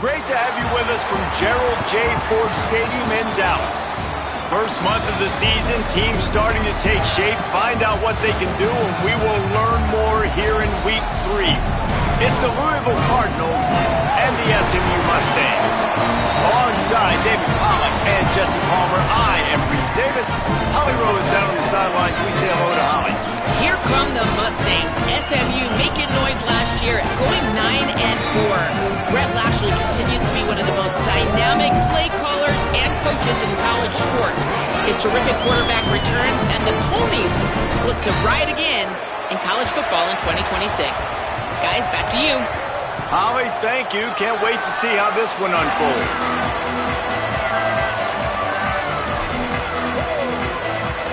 Great to have you with us from Gerald J. Ford Stadium in Dallas. First month of the season, teams starting to take shape, find out what they can do, and we will learn more here in Week 3. It's the Louisville Cardinals and the SMU Mustangs. Alongside David Pollack and Jesse Palmer, I am Reese Davis. Holly Rowe is down on the sidelines. We say hello to Holly. Here come the Mustangs. SMU making noise last year, going 9-4. Brett Lashley continues to be one of the most dynamic play callers and coaches in college sports. His terrific quarterback returns, and the Ponies look to ride again in college football in 2026. Guys, back to you. Holly, thank you. Can't wait to see how this one unfolds.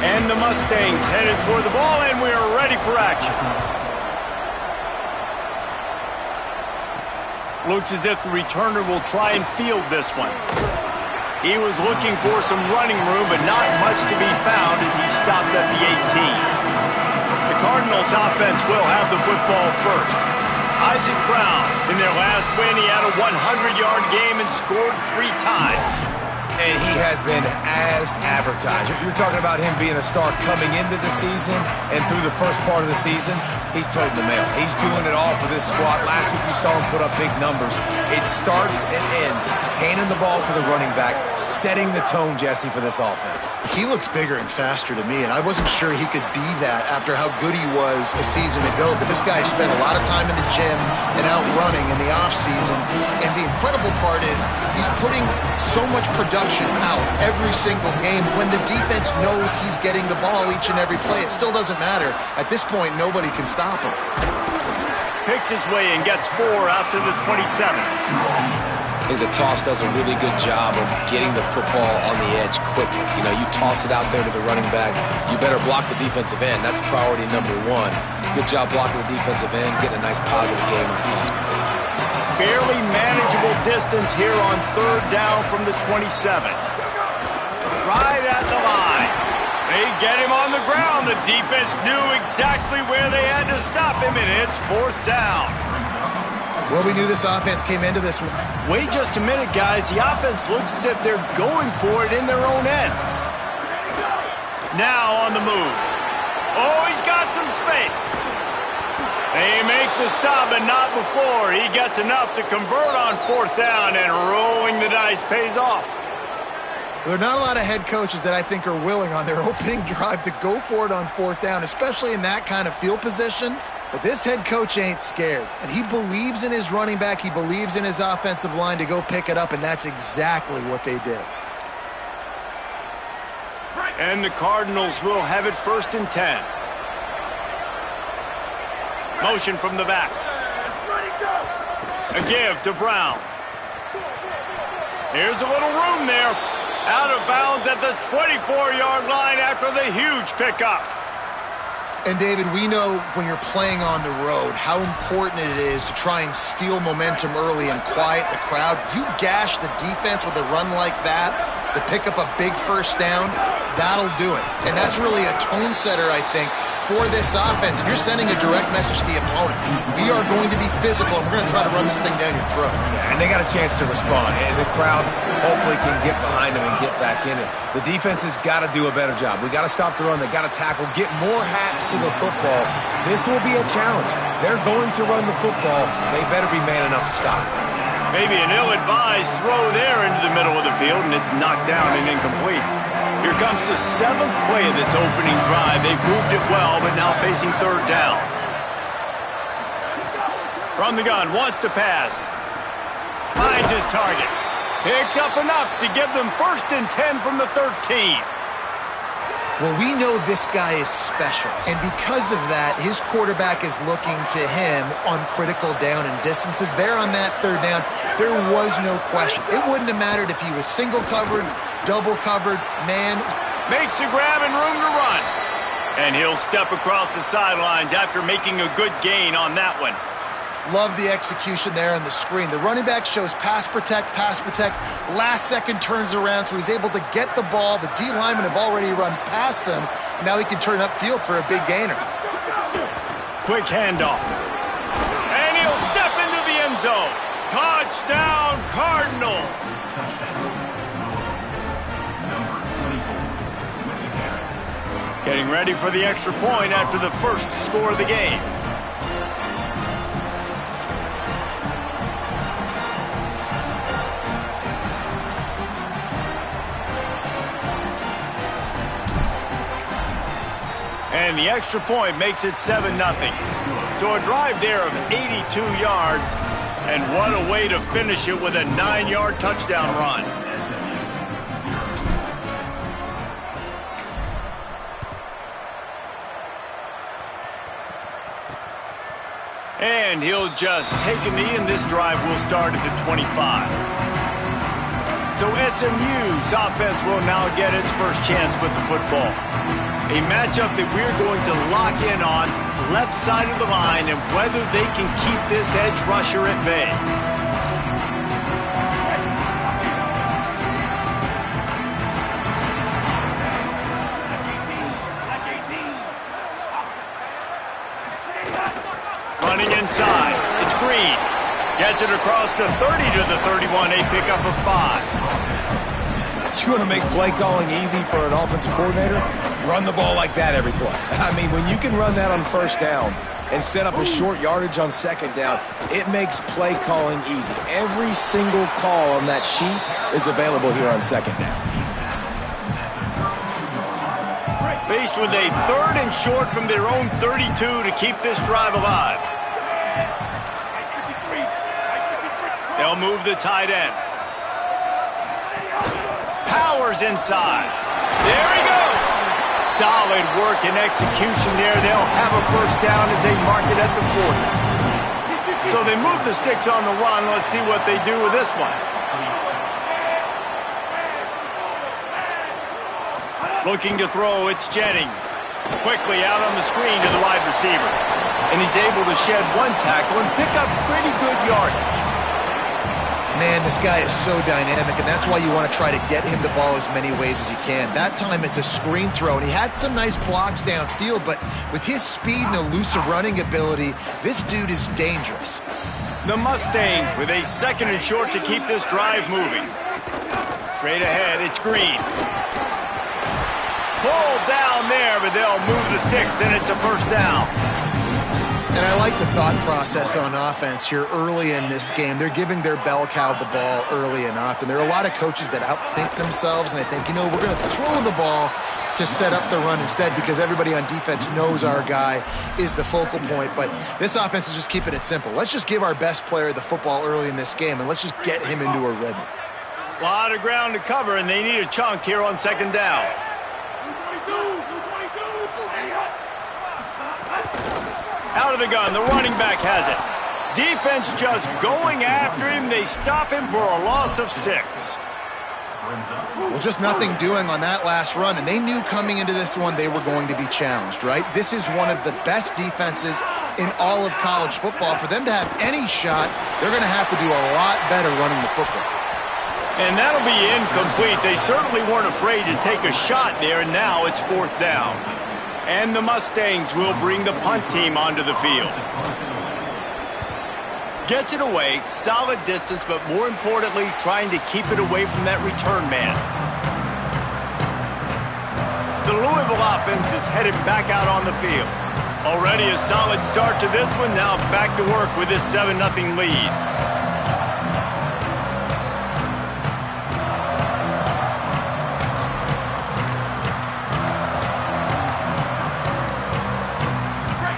And the Mustangs headed toward the ball, and we are ready for action. Looks as if the returner will try and field this one. He was looking for some running room, but not much to be found as he stopped at the 18. The Cardinals offense will have the football first. Isaac Brown, in their last win, he had a 100-yard game and scored 3 times. And he has been as advertised. You're talking about him being a star coming into the season, and through the first part of the season, he's toting the mail. He's doing it all for this squad. Last week you saw him put up big numbers. It starts and ends handing the ball to the running back, setting the tone, Jesse, for this offense. He looks bigger and faster to me, and I wasn't sure he could be that after how good he was a season ago. But this guy spent a lot of time in the gym and out running in the offseason. And the incredible part is he's putting so much production out every single game. When the defense knows he's getting the ball each and every play, it still doesn't matter. At this point, nobody can stop him. Picks his way and gets 4 out to the 27. I think the toss does a really good job of getting the football on the edge quickly. You know, you toss it out there to the running back, you better block the defensive end. That's priority number 1. Good job blocking the defensive end, getting a nice positive game on the toss play. Fairly manageable distance here on 3rd down from the 27. Right at the line. They get him on the ground. The defense knew exactly where they had to stop him, and it's 4th down. Well, we knew this offense came into this one. Wait just a minute, guys. The offense looks as if they're going for it in their own end. Now on the move. Oh, he's got some space. They make the stop, but not before. He gets enough to convert on 4th down, and rolling the dice pays off. There are not a lot of head coaches that I think are willing on their opening drive to go for it on 4th down, especially in that kind of field position. But this head coach ain't scared, and he believes in his running back. He believes in his offensive line to go pick it up, and that's exactly what they did. And the Cardinals will have it 1st and 10. Motion from the back. A give to Brown. Here's a little room there. Out of bounds at the 24-yard line after the huge pickup. And, David, we know when you're playing on the road how important it is to try and steal momentum early and quiet the crowd. You gash the defense with a run like that to pick up a big 1st down, that'll do it. And that's really a tone setter, I think, for this offense. And you're sending a direct message to the opponent. We are going to be physical, and we're going to try to run this thing down your throat. Yeah, and they got a chance to respond. And the crowd hopefully can get behind them and get back in it. The defense has got to do a better job. We got to stop the run. They got to tackle, get more hats to the football. This will be a challenge. They're going to run the football. They better be man enough to stop it. Maybe an ill-advised throw there into the middle of the field, and it's knocked down and incomplete. Here comes the 7th play of this opening drive. They've moved it well, but now facing 3rd down. From the gun, wants to pass. Finds his target. Picks up enough to give them 1st and 10 from the 13. Well, we know this guy is special, and because of that, his quarterback is looking to him on critical down and distances. There on that 3rd down, there was no question. It wouldn't have mattered if he was single covered, double covered, man. Makes a grab and room to run. And he'll step across the sidelines after making a good gain on that one. Love the execution there on the screen. The running back shows pass protect, last second turns around, so he's able to get the ball. The D linemen have already run past him, and now he can turn upfield for a big gainer. Quick handoff. And he'll step into the end zone. Touchdown, Cardinals! Getting ready for the extra point after the first score of the game. And the extra point makes it 7-0. So a drive there of 82 yards, and what a way to finish it with a 9-yard touchdown run. And he'll just take a knee, and this drive will start at the 25. So SMU's offense will now get its first chance with the football. A matchup that we're going to lock in on, left side of the line, and whether they can keep this edge rusher at bay. Running inside, it's Green. Gets it across the 30 to the 31, a pickup of 5. You want to make play calling easy for an offensive coordinator? Run the ball like that every play. I mean, when you can run that on first down and set up a short yardage on second down, it makes play calling easy. Every single call on that sheet is available here on second down. Faced with a 3rd and short from their own 32 to keep this drive alive. They'll move the tight end. Powers inside. There he goes. Solid work and execution there. They'll have a first down as they mark it at the 40. So they move the sticks on the run. Let's see what they do with this one. Looking to throw, it's Jennings. Quickly out on the screen to the wide receiver. And he's able to shed one tackle and pick up pretty good yardage. Man, this guy is so dynamic, and that's why you want to try to get him the ball as many ways as you can. That time it's a screen throw, and he had some nice blocks downfield, but with his speed and elusive running ability, this dude is dangerous. The Mustangs with a 2nd and short to keep this drive moving. Straight ahead, it's Green. Pulled down there, but they'll move the sticks, and it's a first down. And I like the thought process on offense here early in this game. They're giving their bell cow the ball early and often. There are a lot of coaches that outthink themselves, and they think, you know, we're going to throw the ball to set up the run instead because everybody on defense knows our guy is the focal point. But this offense is just keeping it simple. Let's just give our best player the football early in this game, and let's just get him into a rhythm. A lot of ground to cover, and they need a chunk here on second down. Out of the gun, the running back has it. Defense just going after him. They stop him for a loss of 6. Well, just nothing doing on that last run, and they knew coming into this one they were going to be challenged, right? This is one of the best defenses in all of college football. For them to have any shot, they're going to have to do a lot better running the football. And that'll be incomplete. They certainly weren't afraid to take a shot there, and now it's 4th down. And the Mustangs will bring the punt team onto the field. Gets it away, solid distance, but more importantly, trying to keep it away from that return man. The Louisville offense is headed back out on the field. Already a solid start to this one, now back to work with this 7-0 lead.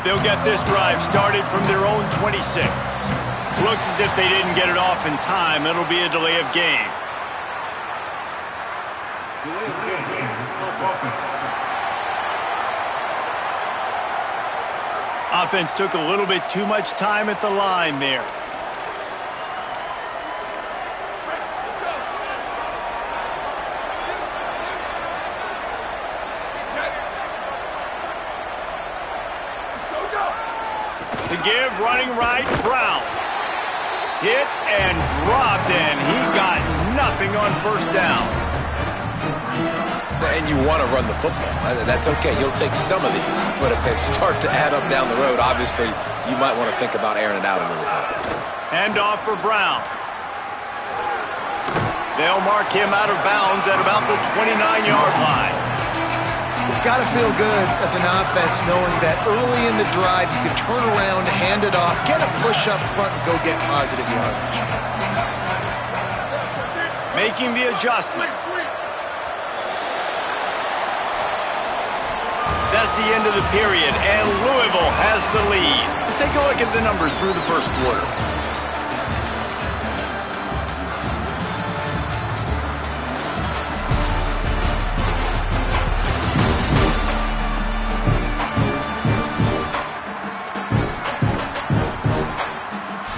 They'll get this drive started from their own 26. Looks as if they didn't get it off in time. It'll be a delay of game. Offense took a little bit too much time at the line there. The give, running right, Brown. Hit and dropped, and he got nothing on first down. And you want to run the football. That's okay. You'll take some of these. But if they start to add up down the road, obviously you might want to think about airing it out a little bit. Hand off for Brown. They'll mark him out of bounds at about the 29-yard line. It's got to feel good as an offense knowing that early in the drive you can turn around, hand it off, get a push up front, and go get positive yardage. Making the adjustment. That's the end of the period, and Louisville has the lead. Let's take a look at the numbers through the first quarter.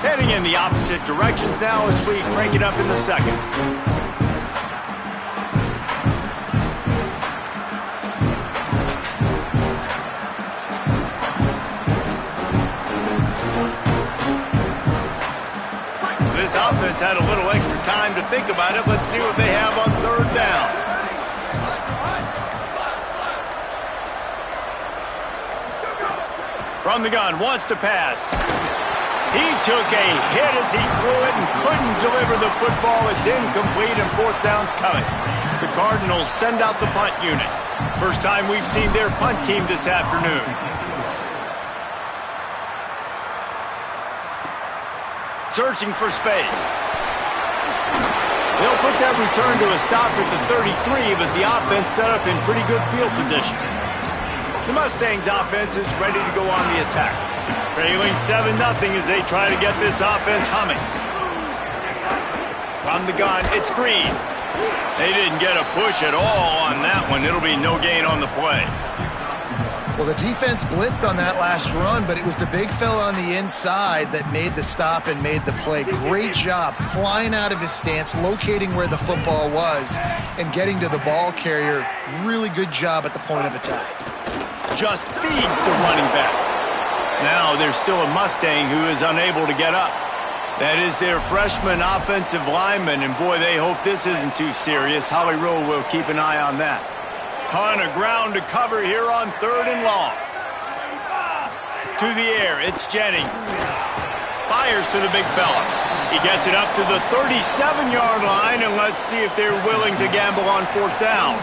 Heading in the opposite directions now as we crank it up in the second. This offense had a little extra time to think about it. Let's see what they have on third down. From the gun, wants to pass. He took a hit as he threw it and couldn't deliver the football. It's incomplete and fourth down's coming. The Cardinals send out the punt unit. First time we've seen their punt team this afternoon. Searching for space. They'll put that return to a stop at the 33, but the offense set up in pretty good field position. The Mustangs offense is ready to go on the attack. Trailing 7-0 as they try to get this offense humming. From the gun, it's Green. They didn't get a push at all on that one. It'll be no gain on the play. Well, the defense blitzed on that last run, but it was the big fella on the inside that made the stop and made the play. Great job flying out of his stance, locating where the football was, and getting to the ball carrier. Really good job at the point of attack. Just feeds the running back. Now there's still a Mustang who is unable to get up. That is their freshman offensive lineman, and boy, they hope this isn't too serious. Holly Rowe will keep an eye on that. Ton of ground to cover here on third and long. To the air, it's Jennings. Fires to the big fella. He gets it up to the 37-yard line, and let's see if they're willing to gamble on fourth down.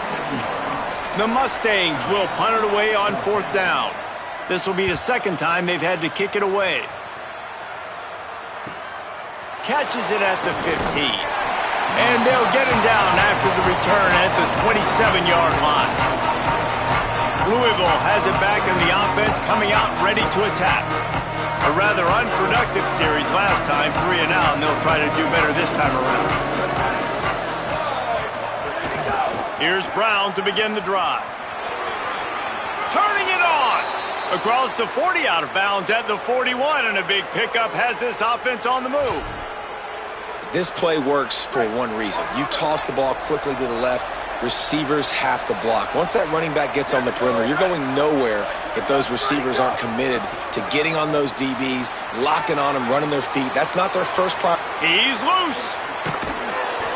The Mustangs will punt it away on fourth down. This will be the second time they've had to kick it away. Catches it at the 15. And they'll get him down after the return at the 27-yard line. Louisville has it back in the offense, coming out ready to attack. A rather unproductive series last time, 3 and out, and they'll try to do better this time around. Here's Brown to begin the drive. Turning it on! Across the 40, out of bounds at the 41, and a big pickup has this offense on the move. This play works for one reason. You toss the ball quickly to the left, receivers have to block. Once that running back gets on the perimeter, you're going nowhere if those receivers aren't committed to getting on those DBs, locking on them, running their feet. That's not their first priority. He's loose.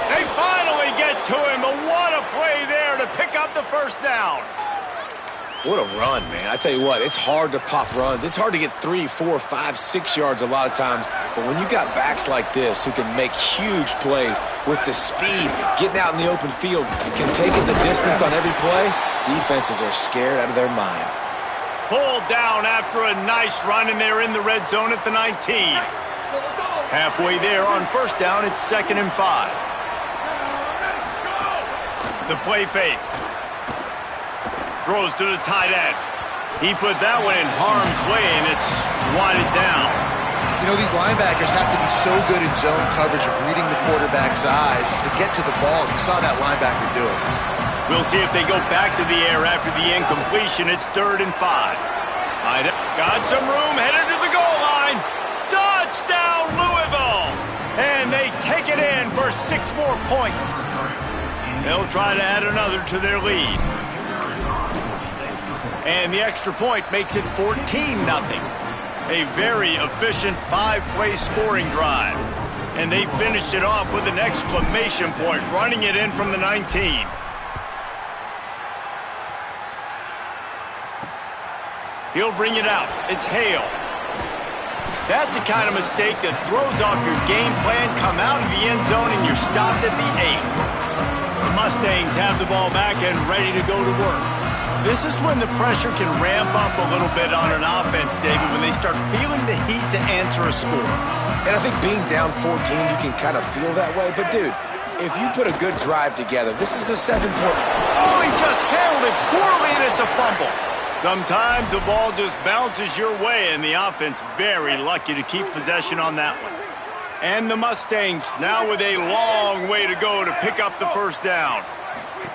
They finally get to him, but what a play there to pick up the first down. What a run, man. I tell you what, it's hard to pop runs. It's hard to get 3, 4, 5, 6 yards a lot of times. But when you got backs like this who can make huge plays with the speed, getting out in the open field, can take it the distance on every play, defenses are scared out of their mind. Pulled down after a nice run, and they're in the red zone at the 19. Halfway there on first down, it's 2nd and 5. The play fake. Throws to the tight end. He put that one in harm's way, and it's swatted down. You know, these linebackers have to be so good in zone coverage of reading the quarterback's eyes to get to the ball. You saw that linebacker do it. We'll see if they go back to the air after the incompletion. It's 3rd and 5. Got some room, headed to the goal line. Touchdown, Louisville! And they take it in for 6 more points. They'll try to add another to their lead. And the extra point makes it 14-0. A very efficient 5-play scoring drive. And they finished it off with an exclamation point, running it in from the 19. He'll bring it out. It's Hale. That's the kind of mistake that throws off your game plan. Come out of the end zone and you're stopped at the 8. The Mustangs have the ball back and ready to go to work. This is when the pressure can ramp up a little bit on an offense, David, when they start feeling the heat to answer a score. And I think being down 14, you can kind of feel that way. But, dude, if you put a good drive together, this is a 7-point. Oh, he just handled it poorly, and it's a fumble. Sometimes the ball just bounces your way, and the offense very lucky to keep possession on that one. And the Mustangs now with a long way to go to pick up the first down.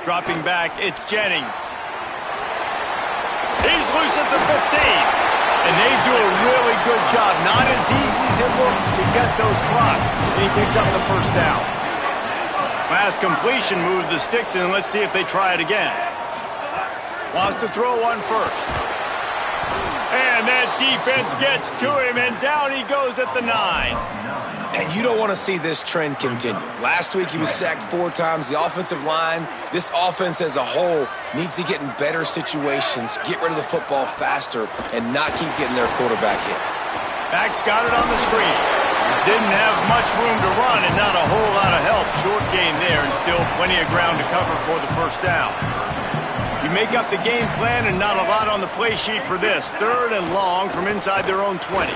Dropping back, it's Jennings. He's loose at the 15. And they do a really good job. Not as easy as it looks to get those blocks. And he picks up the first down. Last completion moves the sticks, and let's see if they try it again. Wants to throw one first. And that defense gets to him, and down he goes at the 9. And you don't want to see this trend continue. Last week he was sacked 4 times. The offensive line, this offense as a whole, needs to get in better situations, get rid of the football faster, and not keep getting their quarterback hit. Back's got it on the screen. Didn't have much room to run and not a whole lot of help. Short gain there and still plenty of ground to cover for the first down. You make up the game plan and not a lot on the play sheet for this. 3rd and long from inside their own 20.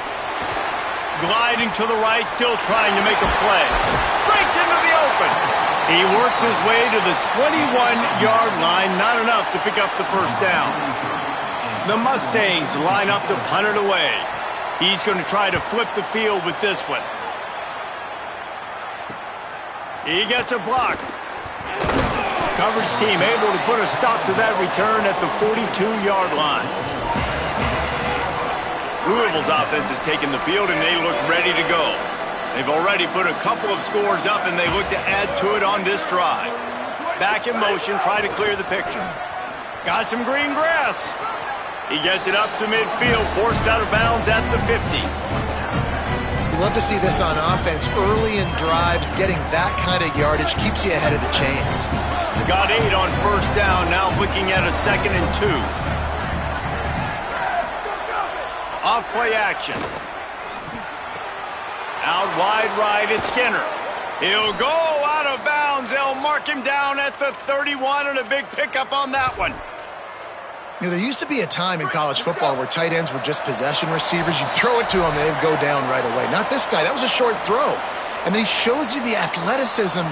Gliding to the right, still trying to make a play. Breaks into the open. He works his way to the 21-yard line. Not enough to pick up the first down. The Mustangs line up to punt it away. He's going to try to flip the field with this one. He gets a block. Coverage team able to put a stop to that return at the 42-yard line. Louisville's offense has taken the field, and they look ready to go. They've already put a couple of scores up, and they look to add to it on this drive. Back in motion, try to clear the picture. Got some green grass. He gets it up to midfield, forced out of bounds at the 50. You love to see this on offense. Early in drives, getting that kind of yardage keeps you ahead of the chains. Got 8 on first down, now looking at a 2nd and 2. Off play action. Out wide right, it's Skinner. He'll go out of bounds. They'll mark him down at the 31, and a big pickup on that one. You know, there used to be a time in college football where tight ends were just possession receivers. You throw it to them, they'd go down right away. Not this guy. That was a short throw. And then he shows you the athleticism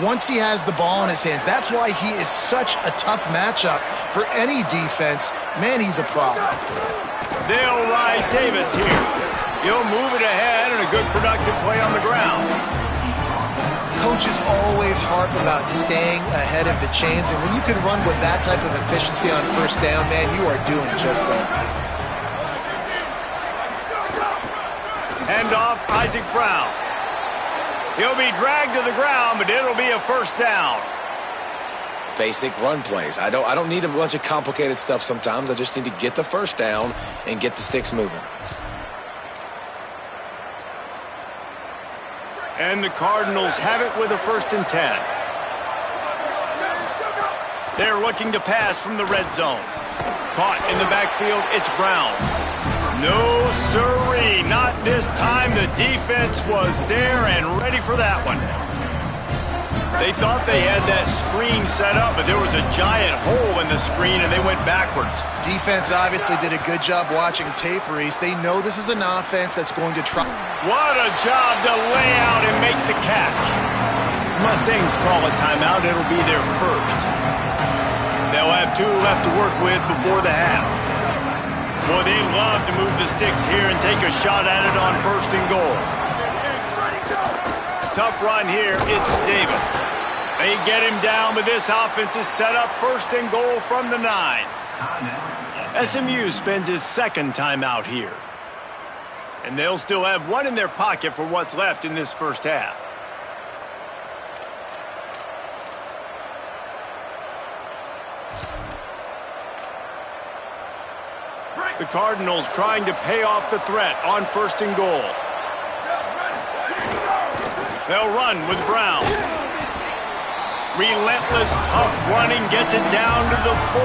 once he has the ball in his hands. That's why he is such a tough matchup for any defense. Man, he's a problem. They'll ride Davis here. He'll move it ahead, and a good productive play on the ground. Coaches always harp about staying ahead of the chains, and when you can run with that type of efficiency on first down, man, you are doing just that. Hand off, Isaac Brown. He'll be dragged to the ground, but it'll be a first down. Basic run plays. I don't need a bunch of complicated stuff sometimes. I just need to get the first down and get the sticks moving. And the Cardinals have it with a 1st and 10. They're looking to pass from the red zone. Caught in the backfield, it's Brown. No siree, not this time. The defense was there and ready for that one. They thought they had that screen set up, but there was a giant hole in the screen, and they went backwards. Defense obviously did a good job watching tape, Reese. They know this is an offense that's going to try. What a job to lay out and make the catch. Mustangs call a timeout. It'll be their first. They'll have 2 left to work with before the half. Boy, they'd love to move the sticks here and take a shot at it on 1st and goal. Tough run here. It's Davis. They get him down, but this offense is set up 1st and goal from the 9. SMU spends his 2nd timeout here. And they'll still have 1 in their pocket for what's left in this first half. The Cardinals trying to pay off the threat on 1st and goal. They'll run with Brown. Relentless, tough running gets it down to the 4.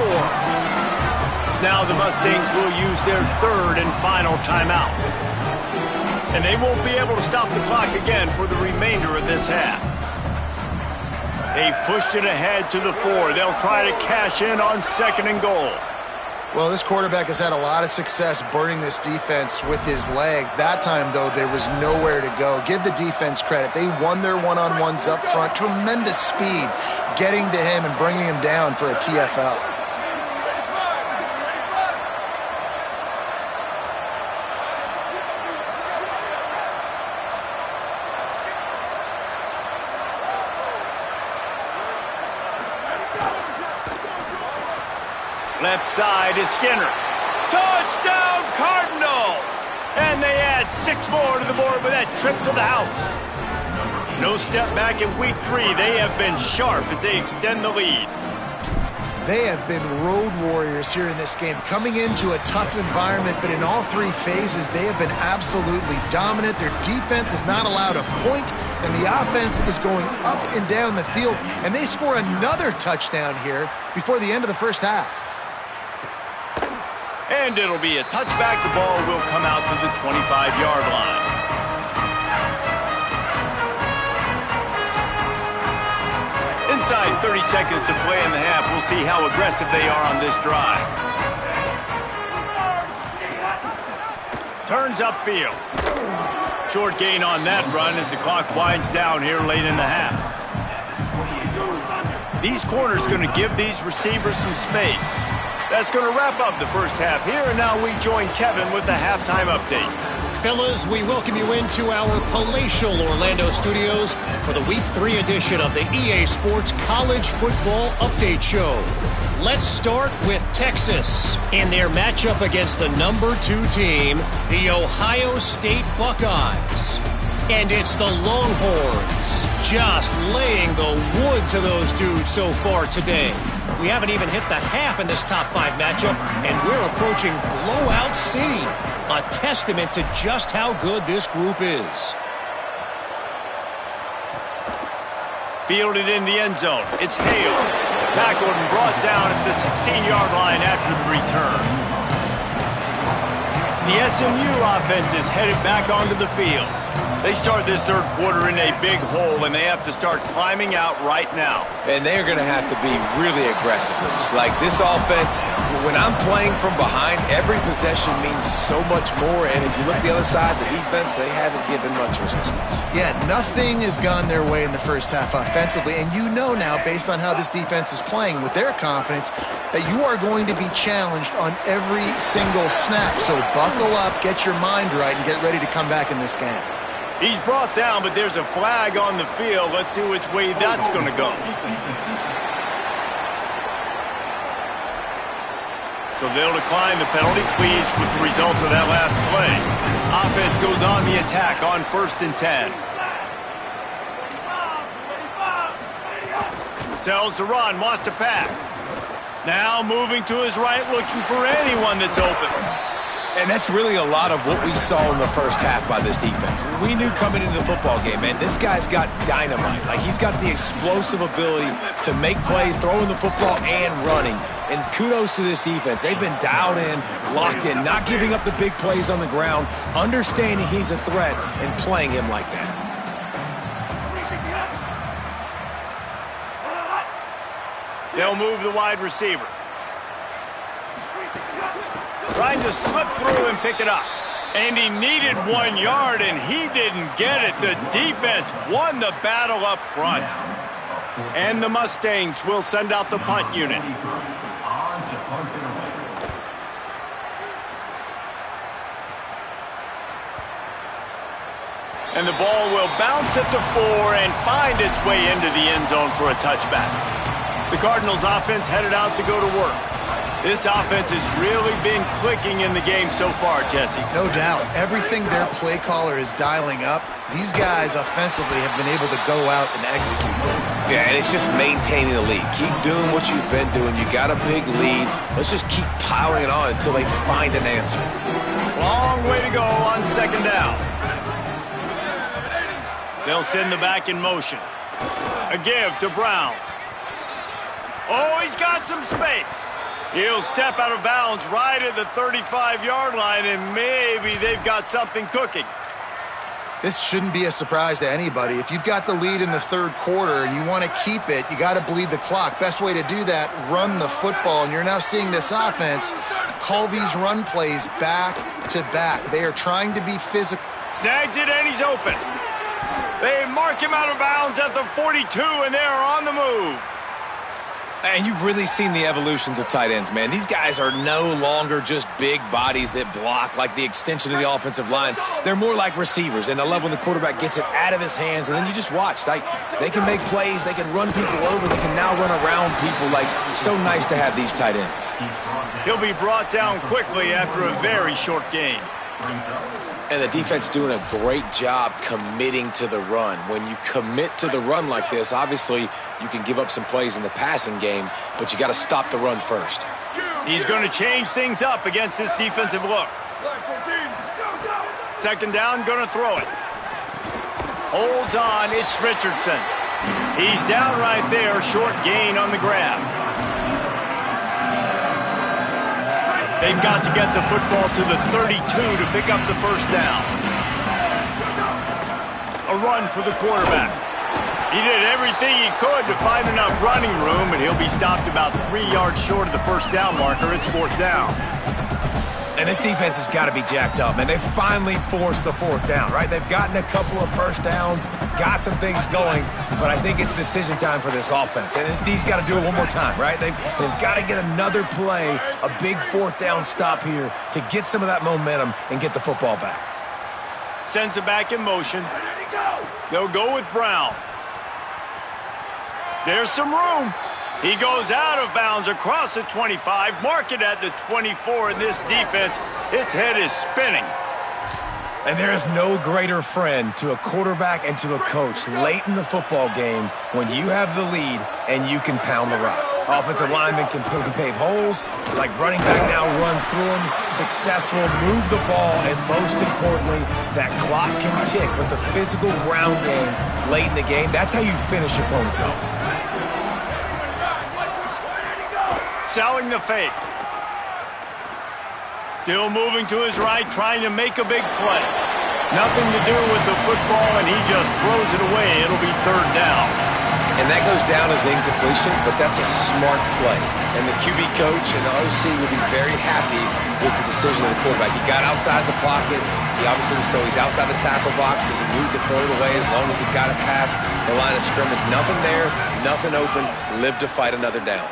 Now the Mustangs will use their 3rd and final timeout. And they won't be able to stop the clock again for the remainder of this half. They've pushed it ahead to the 4. They'll try to cash in on 2nd and goal. Well, this quarterback has had a lot of success burning this defense with his legs. That time, though, there was nowhere to go. Give the defense credit. They won their one-on-ones up front. Tremendous speed getting to him and bringing him down for a TFL. Left side is Skinner. Touchdown, Cardinals! And they add 6 more to the board with that trip to the house. No step back in week 3. They have been sharp as they extend the lead. They have been road warriors here in this game, coming into a tough environment, but in all 3 phases, they have been absolutely dominant. Their defense is not allowed a point, and the offense is going up and down the field, and they score another touchdown here before the end of the first half. And it'll be a touchback. The ball will come out to the 25-yard line. Inside 30 seconds to play in the half. We'll see how aggressive they are on this drive. Turns upfield. Short gain on that run as the clock winds down here late in the half. These corners going to give these receivers some space. That's going to wrap up the first half here, and now we join Kevin with the halftime update. Fellas, we welcome you into our palatial Orlando studios for the Week 3 edition of the EA Sports College Football Update Show. Let's start with Texas in their matchup against the number 2 team, the Ohio State Buckeyes. And it's the Longhorns just laying the wood to those dudes so far today. We haven't even hit the half in this top 5 matchup, and we're approaching blowout city. A testament to just how good this group is. Fielded in the end zone. It's Hale. Tackled and brought down at the 16-yard line after the return. The SMU offense is headed back onto the field. They start this third quarter in a big hole, and they have to start climbing out right now. And they're going to have to be really aggressive. It's like this offense, when I'm playing from behind, every possession means so much more. And if you look the other side, the defense, they haven't given much resistance. Yeah, nothing has gone their way in the first half offensively. And you know now, based on how this defense is playing with their confidence, that you are going to be challenged on every single snap. So buckle up, get your mind right, and get ready to come back in this game. He's brought down, but there's a flag on the field. Let's see which way that's going to go. So they'll decline the penalty, pleased with the results of that last play. Offense goes on the attack on 1st and 10. Tells to run, wants to pass. Now moving to his right, looking for anyone that's open. And that's really a lot of what we saw in the first half by this defense. We knew coming into the football game, man, this guy's got dynamite. Like, he's got the explosive ability to make plays, throwing the football and running. And kudos to this defense. They've been dialed in, locked in, not giving up the big plays on the ground, understanding he's a threat, and playing him like that. They'll move the wide receiver. Trying to slip through and pick it up. And he needed 1 yard, and he didn't get it. The defense won the battle up front. And the Mustangs will send out the punt unit. And the ball will bounce at the 4 and find its way into the end zone for a touchback. The Cardinals offense headed out to go to work. This offense has really been clicking in the game so far, Jesse. No doubt. Everything their play caller is dialing up, these guys offensively have been able to go out and execute. Yeah, and it's just maintaining the lead. Keep doing what you've been doing. You got a big lead. Let's just keep piling it on until they find an answer. Long way to go on 2nd down. They'll send the back in motion. A give to Brown. Oh, he's got some space. He'll step out of bounds right at the 35-yard line, and maybe they've got something cooking. This shouldn't be a surprise to anybody. If you've got the lead in the third quarter and you want to keep it, you got to bleed the clock. Best way to do that, run the football. And you're now seeing this offense call these run plays back to back. They are trying to be physical. Snags it and he's open. They mark him out of bounds at the 42 and they are on the move. And you've really seen the evolutions of tight ends, man. These guys are no longer just big bodies that block like the extension of the offensive line. They're more like receivers, and I love when the quarterback gets it out of his hands, and then you just watch. They can make plays. They can run people over. They can now run around people. So nice to have these tight ends. He'll be brought down quickly after a very short game. And the defense doing a great job committing to the run. When you commit to the run like this, obviously you can give up some plays in the passing game, but you got to stop the run first. He's going to change things up against this defensive look. Second down, going to throw it. Holds on, it's Richardson. He's down right there, short gain on the grab. They've got to get the football to the 32 to pick up the first down. A run for the quarterback. He did everything he could to find enough running room, and he'll be stopped about 3 yards short of the first down marker. It's fourth down. And this defense has got to be jacked up, man. They finally forced the fourth down, right? They've gotten a couple of first downs, got some things going, but I think it's decision time for this offense. And this D's got to do it one more time, right? They've got to get another play, a big fourth down stop here to get some of that momentum and get the football back. Sends it back in motion. They'll go with Brown. There's some room. He goes out of bounds across the 25, mark it at the 24, and this defense, its head is spinning. And there is no greater friend to a quarterback and to a coach late in the football game when you have the lead and you can pound the rock. Offensive linemen can pave holes, like running back now runs through them, successful, move the ball, and most importantly, that clock can tick with the physical ground game late in the game. That's how you finish opponents off. Selling the fake. Still moving to his right, trying to make a big play. Nothing to do with the football, and he just throws it away. It'll be third down. And that goes down as incompletion, but that's a smart play. And the QB coach and the OC will be very happy with the decision of the quarterback. He got outside the pocket. He obviously, so he's outside the tackle box. He knew he could throw it away as long as he got it past the line of scrimmage. Nothing there, nothing open. Live to fight another down.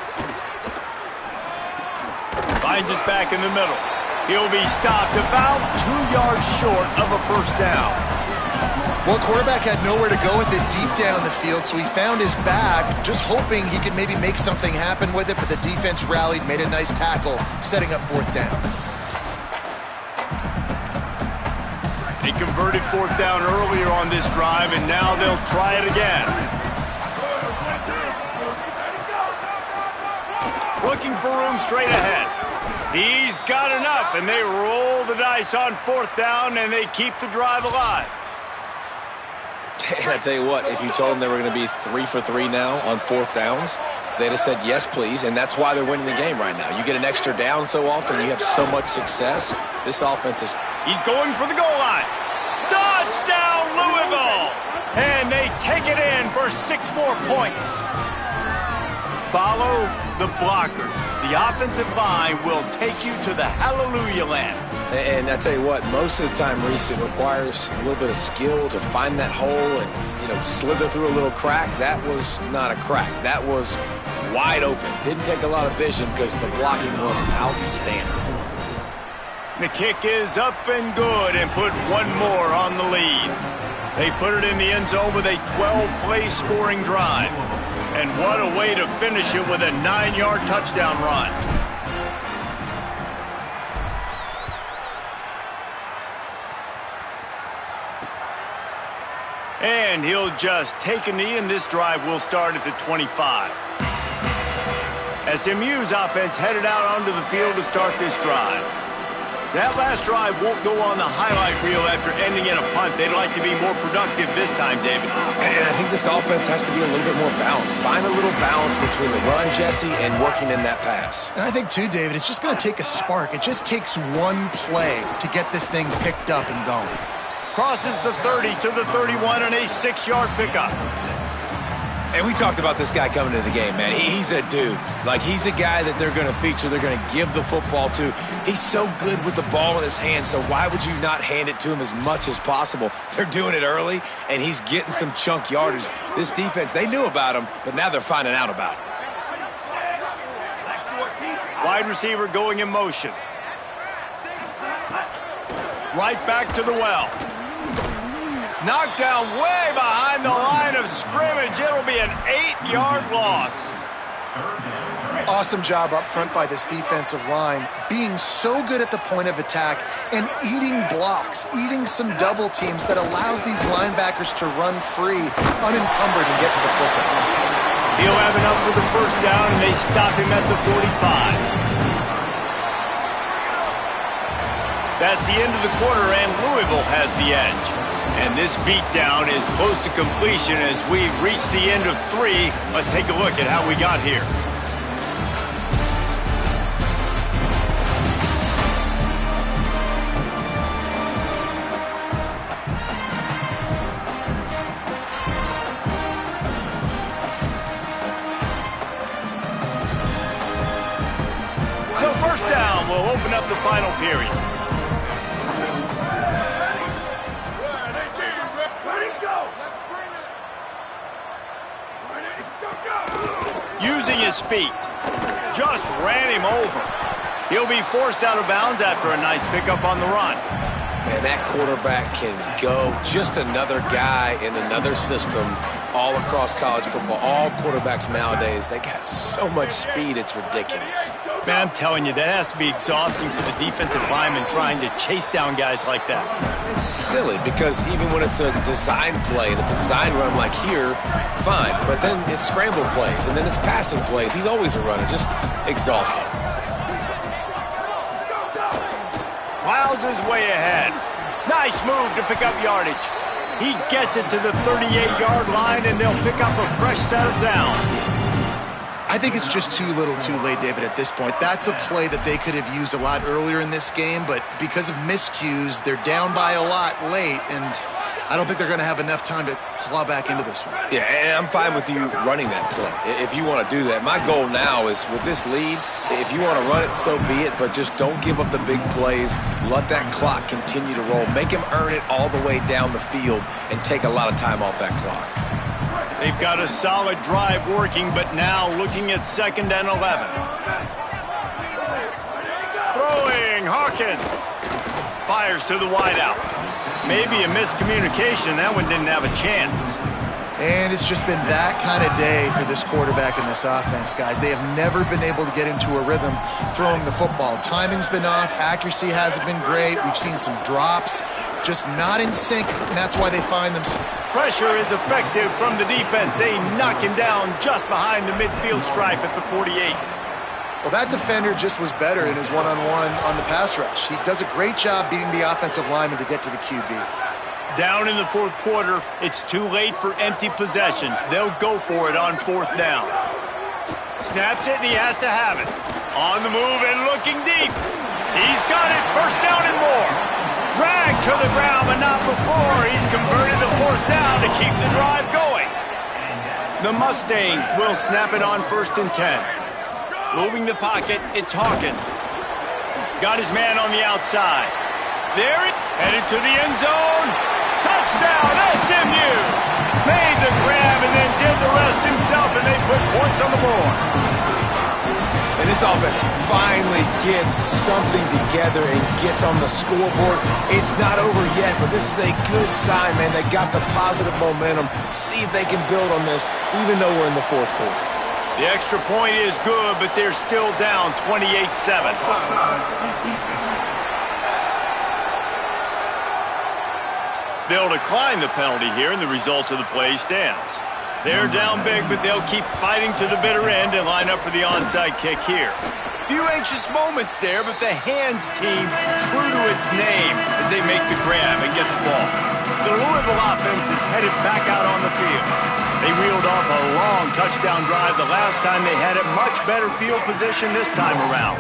Finds us back in the middle. He'll be stopped about 2 yards short of a first down. Well, quarterback had nowhere to go with it deep down the field, so he found his back, just hoping he could maybe make something happen with it, but the defense rallied, made a nice tackle, setting up fourth down. They converted fourth down earlier on this drive, and now they'll try it again. Looking for room straight ahead. He's got enough, and they roll the dice on fourth down, and they keep the drive alive. And I tell you what, if you told them they were going to be 3 for 3 now on fourth downs, they'd have said yes, please, and that's why they're winning the game right now. You get an extra down so often, you have so much success. This offense is... He's going for the goal line. Touchdown, Louisville! And they take it in for 6 more points. Follow the blockers. The offensive line will take you to the hallelujah land. And I tell you what, most of the time, Reese, it requires a little bit of skill to find that hole and, slither through a little crack. That was not a crack. That was wide open. Didn't take a lot of vision because the blocking was outstanding. The kick is up and good and put one more on the lead. They put it in the end zone with a 12-play scoring drive. And what a way to finish it with a 9-yard touchdown run. And he'll just take a knee, and this drive will start at the 25. SMU's offense headed out onto the field to start this drive. That last drive won't go on the highlight reel after ending in a punt. They'd like to be more productive this time, David. And I think this offense has to be a little bit more balanced. Find a little balance between the run, Jesse, and working in that pass. And I think, too, David, it's just going to take a spark. It just takes one play to get this thing picked up and going. Crosses the 30 to the 31 on a 6-yard pickup. And we talked about this guy coming into the game, man. He's a dude. Like, he's a guy that they're going to feature, they're going to give the football to. He's so good with the ball in his hand, so why would you not hand it to him as much as possible? They're doing it early, and he's getting some chunk yardage. This defense, they knew about him, but now they're finding out about him. Wide receiver going in motion. Right back to the well. Knocked down way behind the line of scrimmage. It'll be an 8-yard loss. Awesome job up front by this defensive line, being so good at the point of attack and eating blocks, eating some double teams that allows these linebackers to run free, unencumbered, and get to the football. He'll have enough for the first down, and they stop him at the 45. That's the end of the quarter, and Louisville has the edge. And this beatdown is close to completion as we've reached the end of 3. Let's take a look at how we got here. So first down, we'll open up the final period. Using his feet, just ran him over. He'll be forced out of bounds after a nice pickup on the run. Man, that quarterback can go. Just another guy in another system all across college football. All quarterbacks nowadays, they got so much speed, it's ridiculous. Man, I'm telling you, that has to be exhausting for the defensive lineman trying to chase down guys like that. It's silly because even when it's a design play and it's a design run like here, fine. But then it's scramble plays and then it's passing plays. He's always a runner, just exhausting. Plows his way ahead. Nice move to pick up yardage. He gets it to the 38-yard line, and they'll pick up a fresh set of downs. I think it's just too little too late, David, at this point. That's a play that they could have used a lot earlier in this game, but because of miscues, they're down by a lot late, and I don't think they're going to have enough time to claw back into this one. Yeah, and I'm fine with you running that play if you want to do that. My goal now is with this lead, if you want to run it, so be it, but just don't give up the big plays. Let that clock continue to roll. Make him earn it all the way down the field and take a lot of time off that clock. They've got a solid drive working, but now looking at 2nd and 11. Throwing, Hawkins. Fires to the wideout. Maybe a miscommunication. That one didn't have a chance. And it's just been that kind of day for this quarterback and this offense, guys. They have never been able to get into a rhythm throwing the football. Timing's been off. Accuracy hasn't been great. We've seen some drops. Just not in sync, and that's why they find themselves. Pressure is effective from the defense. They knock him down just behind the midfield stripe at the 48. Well, that defender just was better in his one-on-one on the pass rush. He does a great job beating the offensive lineman to get to the QB. Down in the 4th quarter, it's too late for empty possessions. They'll go for it on 4th down. Snaps it, and he has to have it. On the move and looking deep. He's got it. First down and more. Dragged to the ground, but not before. He's converted the 4th down to keep the drive going. The Mustangs will snap it on 1st and 10. Moving the pocket, it's Hawkins. Got his man on the outside. There it, headed to the end zone. Touchdown, SMU! Made the grab and then did the rest himself, and they put points on the board. And this offense finally gets something together and gets on the scoreboard. It's not over yet, but this is a good sign, man. They got the positive momentum. See if they can build on this, even though we're in the 4th quarter. The extra point is good, but they're still down 28-7. They'll decline the penalty here, and the result of the play stands. They're down big, but they'll keep fighting to the bitter end and line up for the onside kick here. Few anxious moments there, but the hands team true to its name as they make the grab and get the ball. The Louisville offense is headed back out on the field. They reeled off a long touchdown drive the last time they had it. Much better field position this time around.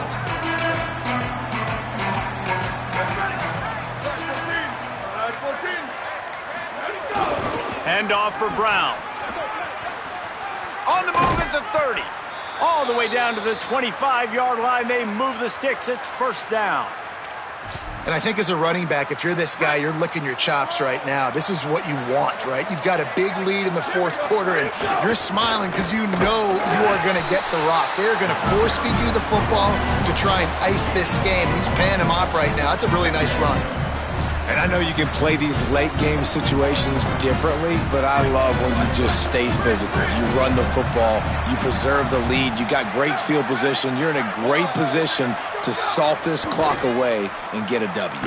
Hand off for Brown. On the move at the 30. All the way down to the 25-yard line. They move the sticks. It's first down. And I think as a running back, if you're this guy, you're licking your chops right now. This is what you want, right? You've got a big lead in the fourth quarter, and you're smiling because you know you are going to get the rock. They're going to force-feed you the football to try and ice this game. He's paying him off right now. That's a really nice run. And I know you can play these late-game situations differently, but I love when you just stay physical. You run the football. You preserve the lead. You got great field position. You're in a great position to salt this clock away and get a W.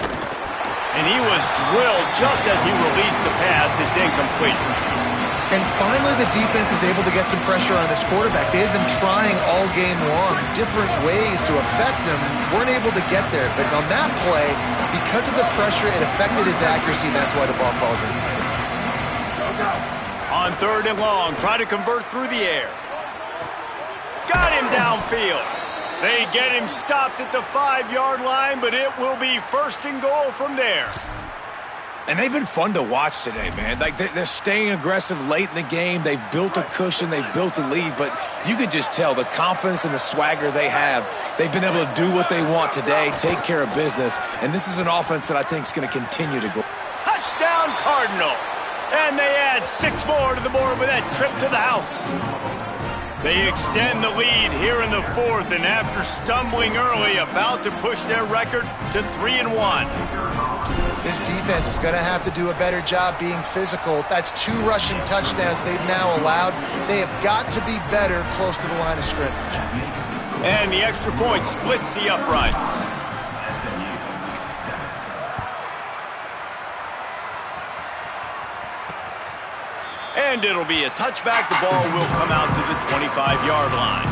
And he was drilled just as he released the pass. It's incomplete. And finally, the defense is able to get some pressure on this quarterback. They had been trying all game long, different ways to affect him, weren't able to get there. But on that play, because of the pressure, it affected his accuracy, and that's why the ball falls in. On 3rd and long, try to convert through the air. Got him downfield. They get him stopped at the 5-yard line, but it will be 1st and goal from there. And they've been fun to watch today, man. Like, they're staying aggressive late in the game. They've built a cushion. They've built a lead. But you could just tell the confidence and the swagger they have. They've been able to do what they want today, take care of business. And this is an offense that I think is going to continue to go. Touchdown, Cardinals. And they add 6 more to the board with that trip to the house. They extend the lead here in the 4th, and after stumbling early, about to push their record to 3-1. This defense is going to have to do a better job being physical. That's 2 rushing touchdowns they've now allowed. They have got to be better close to the line of scrimmage. And the extra point splits the uprights. And it'll be a touchback. The ball will come out to the 25-yard line.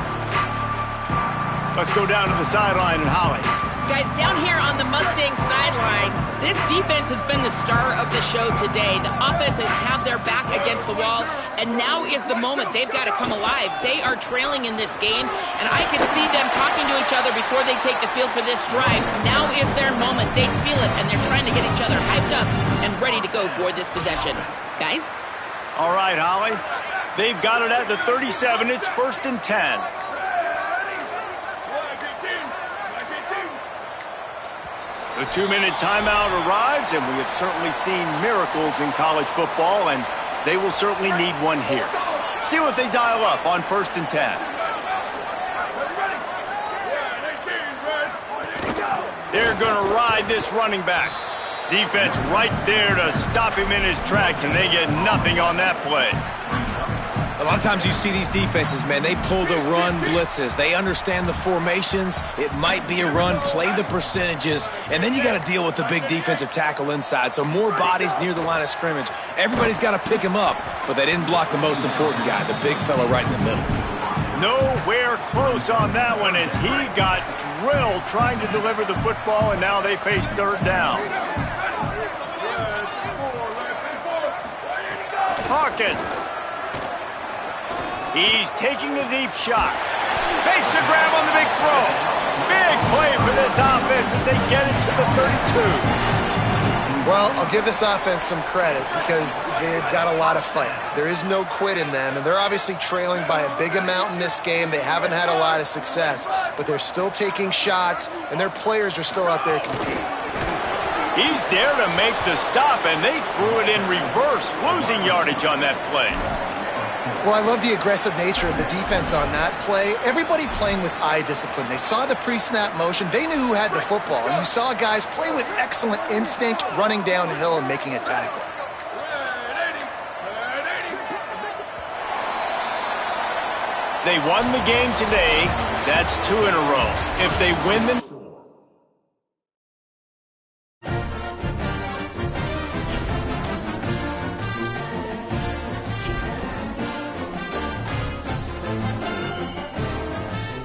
Let's go down to the sideline and Holly. Guys, down here on the Mustangs sideline, this defense has been the star of the show today. The offense has had their back against the wall, and now is the moment they've got to come alive. They are trailing in this game, and I can see them talking to each other before they take the field for this drive. Now is their moment. They feel it, and they're trying to get each other hyped up and ready to go for this possession. Guys? All right, Holly. They've got it at the 37. It's 1st and 10. The 2-minute timeout arrives, and we have certainly seen miracles in college football, and they will certainly need one here. See what they dial up on 1st and 10. They're going to ride this running back. Defense right there to stop him in his tracks, and they get nothing on that play. A lot of times you see these defenses, man, they pull the run blitzes. They understand the formations. It might be a run, play the percentages, and then you got to deal with the big defensive tackle inside. So more bodies near the line of scrimmage. Everybody's got to pick him up, but they didn't block the most important guy, the big fella right in the middle. Nowhere close on that one as he got drilled trying to deliver the football, and now they face 3rd down. Hawkins. He's taking a deep shot. Makes the grab on the big throw. Big play for this offense as they get it to the 32. Well, I'll give this offense some credit because they've got a lot of fight. There is no quit in them, and they're obviously trailing by a big amount in this game. They haven't had a lot of success, but they're still taking shots, and their players are still out there competing. He's there to make the stop, and they threw it in reverse, losing yardage on that play. Well, I love the aggressive nature of the defense on that play. Everybody playing with eye discipline. They saw the pre-snap motion. They knew who had the football. And you saw guys play with excellent instinct, running downhill and making a tackle. They won the game today. That's 2 in a row. If they win the